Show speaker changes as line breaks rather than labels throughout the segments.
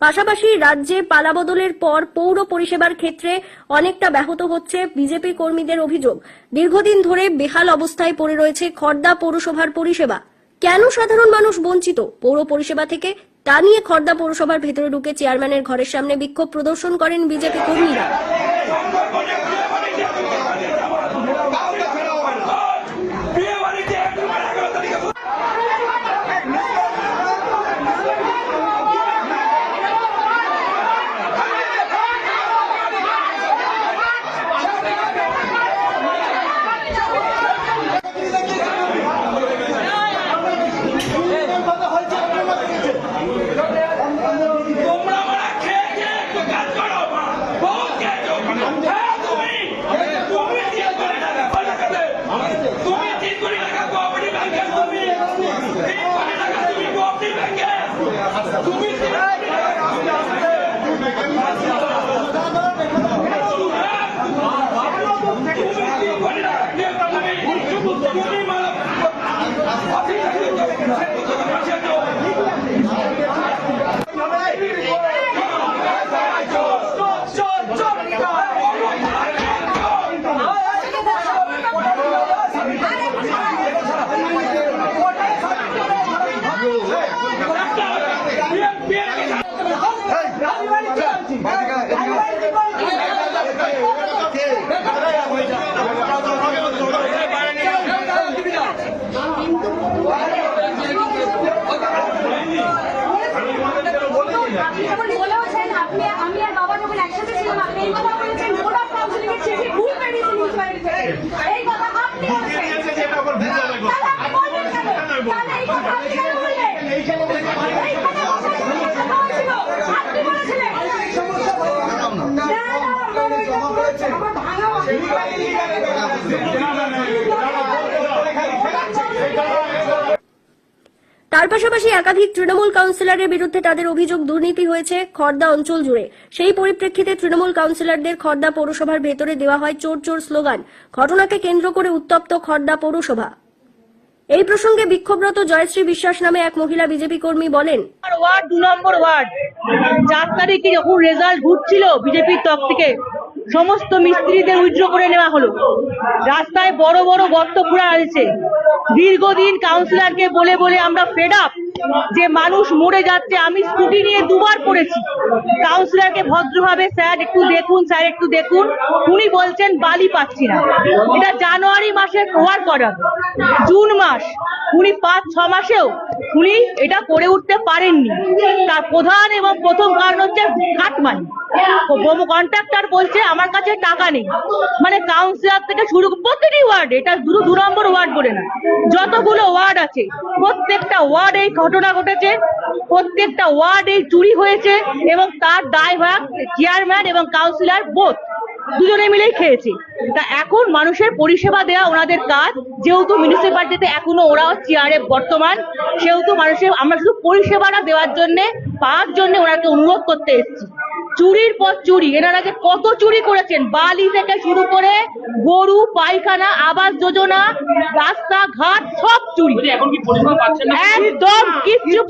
পাশাপাশি রাজ্যে পালাবদলের পর পৌর পরিষেবার ক্ষেত্রে অনেকটা ব্যাহত হচ্ছে বিজেপি কর্মীদের অভিযোগ। দীর্ঘদিন ধরে বেহাল অবস্থায় পড়ে রয়েছে খড়দা পৌরসভার পরিষেবা। কেন সাধারণ মানুষ বঞ্চিত পৌর পরিষেবা থেকে, তা নিয়ে খড়দা পৌরসভার ভেতরে ঢুকে চেয়ারম্যানের ঘরের সামনে বিক্ষোভ প্রদর্শন করেন বিজেপি কর্মীরা। তার পাশাপাশি একাধিক তৃণমূল কাউন্সিলরের বিরুদ্ধে তাদের অভিযোগ দুর্নীতি হয়েছে খড়দা অঞ্চল জুড়ে। সেই পরিপ্রেক্ষিতে তৃণমূল কাউন্সিলরদের খড়দা পৌরসভার ভেতরে দেওয়া হয় চোর চোর স্লোগান। ঘটনাকে কেন্দ্র করে উত্তপ্ত খড়দা পৌরসভা। এই প্রসঙ্গে বিক্ষোভরত জয়শ্রী বিশ্বাস নামে এক মহিলা বিজেপি কর্মী বলেন,
ওয়ার্ড 2 নম্বর ওয়ার্ড 4 তারিখে যখন রেজাল্ট ঘুরছিল বিজেপির তরফ থেকে সমস্ত মিস্ত্রিদের উইথড্র করে নেওয়া হলো। রাস্তায় বড় বড় গর্ত খোঁড়া আছে। দীর্ঘদিন কাউন্সিলরকে বলে বলে আমরা ফেড আপ যে মানুষ মরে যাচ্ছে। আমি স্কুটি নিয়ে দুবার পড়েছি। কাউন্সিলরকে ভদ্রভাবে স্যার একটু দেখুন, স্যার একটু দেখুন, উনি বলছেন বালি পাচ্ছি না। এটা জানুয়ারি মাসে ওয়ার্ড করা, জুন মাস, উনি 5-6 মাসেও উনি এটা করে উঠতে পারেননি। তার প্রধান এবং প্রথম কারণ হচ্ছে কাটমানি। কন্ট্রাক্টর বলছে আমার কাছে টাকা নেই। মানে কাউন্সিলর থেকে শুরু প্রতিটি ওয়ার্ড, এটা 2 নম্বর ওয়ার্ড বলে না, যতগুলো ওয়ার্ড আছে প্রত্যেকটা ওয়ার্ড এই ঘটনা ঘটেছে, প্রত্যেকটা ওয়ার্ড এই চুরি হয়েছে এবং তার দায়ভার চেয়ারম্যান এবং কাউন্সিলর বোথ দুজনে মিলেই খেয়েছে। তা এখন মানুষের পরিষেবা দেওয়া ওনাদের কাজ, যেহেতু মিউনিসিপ্যালিটিতে এখনো ওরা চেয়ারে বর্তমান, সেহেতু মানুষের আমরা শুধু পরিষেবাটা দেওয়ার জন্য পাওয়ার জন্য ওনাকে অনুরোধ করতে এসেছি। চুরির পর চুরি, এনারা যে কত চুরি করেছেন, বালি থেকে শুরু করে গরু পায়খানা, আবাস যোজনা, রাস্তাঘাট সব চুরি। এখন কি পরিষেবা পাচ্ছেন না? একদম কিচ্ছু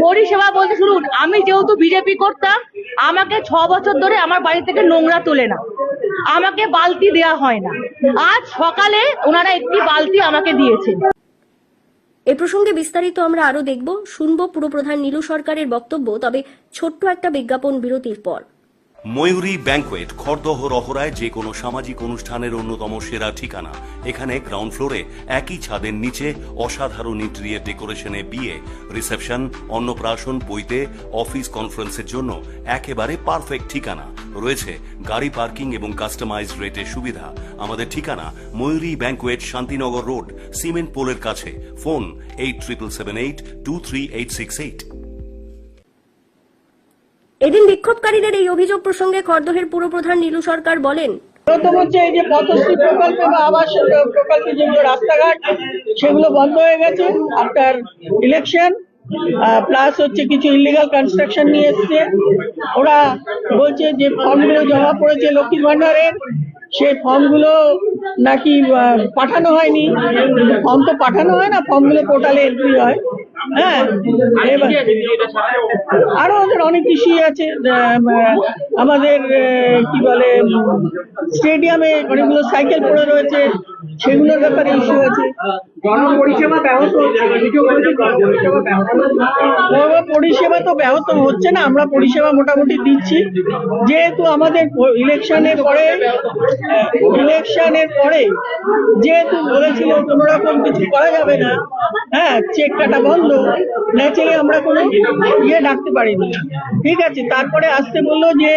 পরিষেবা বলতে শুনুন, আমি যেহেতু বিজেপি করতাম, আমাকে 6 বছর ধরে আমার বাড়ি থেকে নোংরা তোলে না, আমাকে বালতি দেয়া হয় না। আজ সকালে ওনারা একটি বালতি আমাকে দিয়েছে।
এ প্রসঙ্গে বিস্তারিত আমরা আরো দেখব, শুনবো পুরপ্রধান নীলু সরকারের বক্তব্য। তবে ছোট্ট একটা বিজ্ঞাপন বিরতির পর।
ময়ূরী ব্যাংকোয়েট খড়দহ রহরায় যে কোনো সামাজিক অনুষ্ঠানের অন্যতম সেরা ঠিকানা। এখানে গ্রাউন্ড ফ্লোরে একই ছাদের নিচে অসাধারণ ইন্টেরিয়র ডেকোরেশনে বিয়ে, রিসেপশন, অন্নপ্রাশন, বইতে, অফিস কনফারেন্সের জন্য একেবারে পারফেক্ট ঠিকানা। রয়েছে গাড়ি পার্কিং এবং কাস্টমাইজড রেটের সুবিধা। আমাদের ঠিকানা ময়ূরী ব্যাংকোয়েট, শান্তিনগর রোড, সিমেন্ট পোলের কাছে। ফোন 8778233868।
এদিন বিক্ষোভকারীদের এই অভিযোগ প্রসঙ্গে খড়দহের পুরপ্রধান নীলু সরকার বলেন,
প্রথম হচ্ছে এই যে পথশ্রী প্রকল্প বা আবাস প্রকল্পে যেগুলো রাস্তাঘাট সেগুলো বন্ধ হয়ে গেছে আফটার ইলেকশন, প্লাস হচ্ছে কিছু ইলিগাল কনস্ট্রাকশন নিয়ে এসছে। ওরা বলছে যে ফর্মগুলো জমা পড়েছে লক্ষ্মীর ভান্ডারের,
সেই ফর্মগুলো নাকি পাঠানো হয়নি। ফর্ম তো পাঠানো হয় না, ফর্মগুলো পোর্টালে এন্ট্রি হয়। হ্যাঁ, এবার আরো ওদের অনেক ইস্যু আছে। আমাদের কি বলে, স্টেডিয়ামে অনেকগুলো সাইকেল পড়ে রয়েছে, সেগুলোর ব্যাপারে ইস্যু আছে। পরিষেবা তো ব্যাহত হচ্ছে না, আমরা পরিষেবা মোটামুটি দিচ্ছি। যেহেতু আমাদের ইলেকশনের পরে যেহেতু বলেছিল কোনো রকম কিছু করা যাবে না, হ্যাঁ, চেক কাটা বন্ধ, ন্যাচারালি আমরা কোনো ডাকতে পারিনি। ঠিক আছে, তারপরে আসতে বললো যে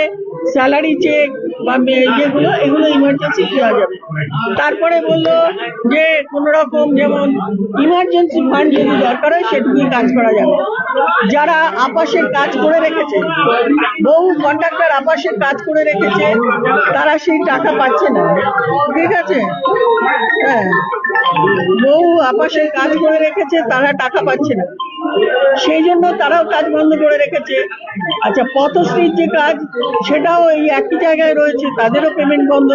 স্যালারি চেক বা এগুলো ইমার্জেন্সি করা যাবে। তারপরে বললো যে কোন রকম যেমন ইমার্জেন্সি ফান্ড যদি দরকার হয় সেটুকুই কাজ করা যাবে। যারা আপাসের কাজ করে রেখেছে, বহু কন্ট্রাক্টর আপাসের কাজ করে রেখেছে, তারা সেই টাকা পাচ্ছে না। ঠিক আছে, হ্যাঁ, বহু আপাসের কাজ করে রেখেছে, তারা টাকা পাচ্ছে না, সেই জন্য তারাও কাজ বন্ধ করে রেখেছে। আচ্ছা, পথশ্রীর যে কাজ, সেটাও এই একই জায়গায় রয়েছে, তাদেরও পেমেন্ট বন্ধ।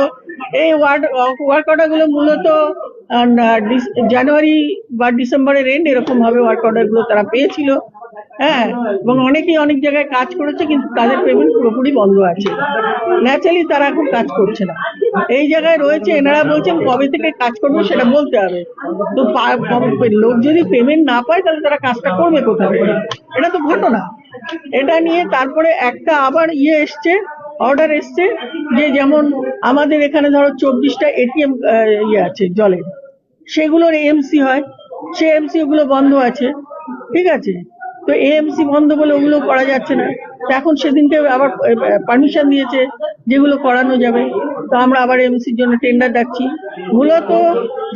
এই ওয়ার্ক অর্ডার গুলো মূলত জানুয়ারি বা ডিসেম্বরের এন্ড এরকম ভাবে ওয়ার্ক অর্ডার গুলো তারা পেয়েছিল। হ্যাঁ, এবং অনেকেই অনেক জায়গায় কাজ করেছে, কিন্তু তাদের পেমেন্ট পুরোপুরি বন্ধ আছে। ন্যাচারালি তারা এখন কাজ করছে না, এই জায়গায় রয়েছে। এনারা বলছেন কবে থেকে কাজ করবে সেটা বলতে হবে। তো লোক যদি পেমেন্ট না পায় তাহলে তারা কাজটা করবে কোথায়? এটা তো ঘটনা। এটা নিয়ে তারপরে একটা আবার এসছে, অর্ডার এসছে যে যেমন আমাদের এখানে ধরো 24টা এটিএম আছে জলের, সেগুলোর এএমসি হয়, সে এমসি ওগুলো বন্ধ আছে। ঠিক আছে, তো এএমসি বন্ধ বলে ওগুলো করা যাচ্ছে না। তো এখন সেদিনকে আবার পারমিশন দিয়েছে যেগুলো করানো যাবে। তো আমরা আবার এমসির জন্য টেন্ডার ডাকছি। মূলত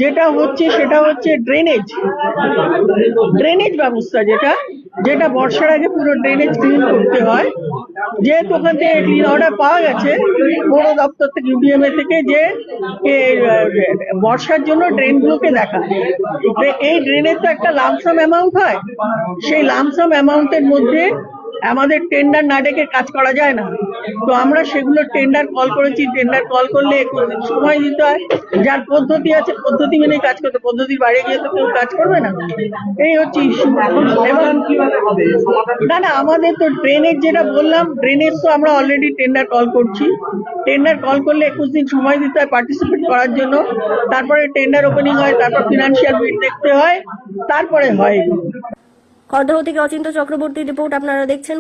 যেটা হচ্ছে সেটা হচ্ছে ড্রেনেজ ব্যবস্থা, যেটা বর্ষার আগে পুরো ড্রেনেজ ক্লিন করতে হয়। যেহেতু ওখান থেকে ক্লিন অর্ডার পাওয়া গেছে পৌর দপ্তর থেকে, ইউডিএমএ থেকে, যে বর্ষার জন্য ড্রেনগুলোকে দেখা। এই ড্রেনের তো একটা লামসাম অ্যামাউন্ট হয়, সেই লামসাম অ্যামাউন্টের মধ্যে আমাদের টেন্ডার না ডেকে কাজ করা যায় না। তো আমরা সেগুলো টেন্ডার কল করেছি। টেন্ডার কল করলে সময় দিতে হয়, যার পদ্ধতি আছে পদ্ধতি মেনে কাজ করতে, পদ্ধতির বাইরে গিয়ে তো কেউ কাজ করবে না। এই হচ্ছে ইস্যু। না, আমাদের তো ড্রেনের যেটা বললাম, ড্রেনের তো আমরা অলরেডি টেন্ডার কল করছি। টেন্ডার কল করলে 21 দিন সময় দিতে হয় পার্টিসিপেট করার জন্য। তারপরে টেন্ডার ওপেনিং হয়, তারপর ফিনান্সিয়াল বিড দেখতে হয়, তারপরে হয়।
খড়দহ থেকে অচিন্ত চক্রবর্তীর রিপোর্ট আপনারা দেখছেন।